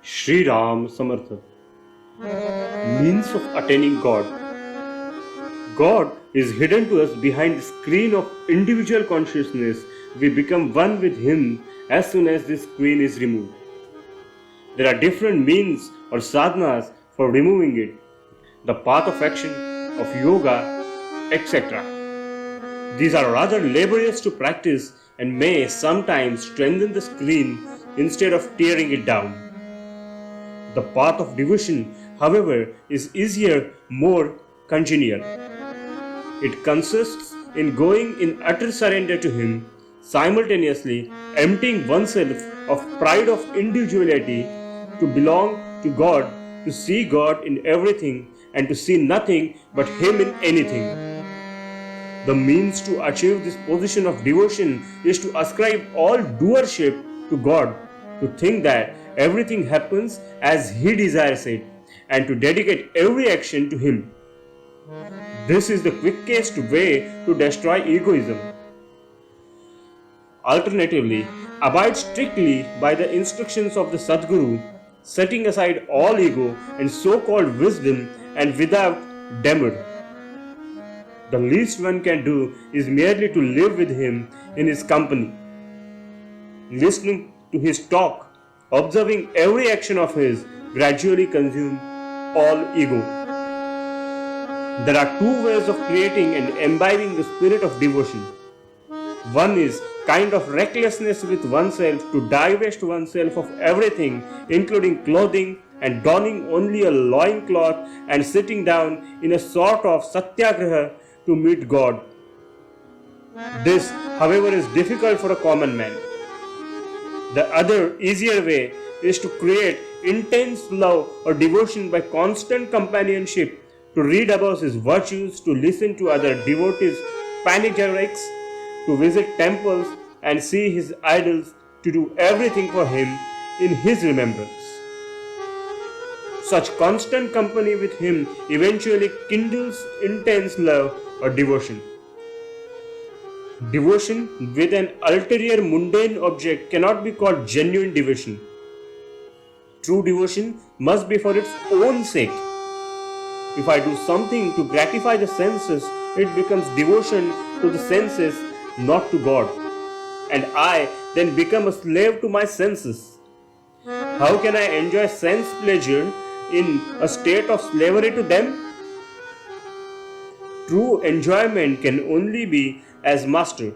Sri Ram Samartha. Means of attaining God. God is hidden to us behind the screen of individual consciousness. We become one with Him as soon as this screen is removed. There are different means or sadhanas for removing it. The path of action, of yoga, etc. These are rather laborious to practice and may sometimes strengthen the screen instead of tearing it down. The path of devotion, however, is easier, more congenial. It consists in going in utter surrender to Him, simultaneously emptying oneself of pride of individuality to belong to God, to see God in everything and to see nothing but Him in anything. The means to achieve this position of devotion is to ascribe all doership to God, to think that everything happens as He desires it, and to dedicate every action to Him. This is the quickest way to destroy egoism. Alternatively, abide strictly by the instructions of the Sadguru, setting aside all ego and so-called wisdom and without demur. The least one can do is merely to live with Him in His company, listening to His talk, observing every action of His, gradually consume all ego. There are two ways of creating and imbibing the spirit of devotion. One is kind of recklessness with oneself, to divest oneself of everything, including clothing, and donning only a loincloth and sitting down in a sort of satyagraha to meet God. This, however, is difficult for a common man. The other, easier way is to create intense love or devotion by constant companionship, to read about His virtues, to listen to other devotees' panegyrics, to visit temples and see His idols, to do everything for Him in His remembrance. Such constant company with Him eventually kindles intense love or devotion. Devotion with an ulterior mundane object cannot be called genuine devotion. True devotion must be for its own sake. If I do something to gratify the senses, it becomes devotion to the senses, not to God. And I then become a slave to my senses. How can I enjoy sense pleasure in a state of slavery to them? True enjoyment can only be as master.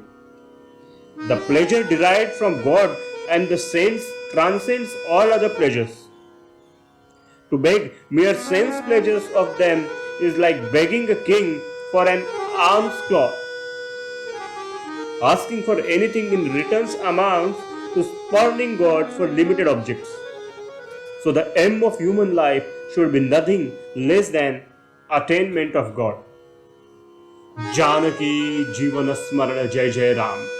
The pleasure derived from God and the saints transcends all other pleasures. To beg mere sense pleasures of them is like begging a king for an alms cloth. Asking for anything in return amounts to spurning God for limited objects. So the aim of human life should be nothing less than attainment of God. Janaki Jivan Smarana Jai Jai Ram.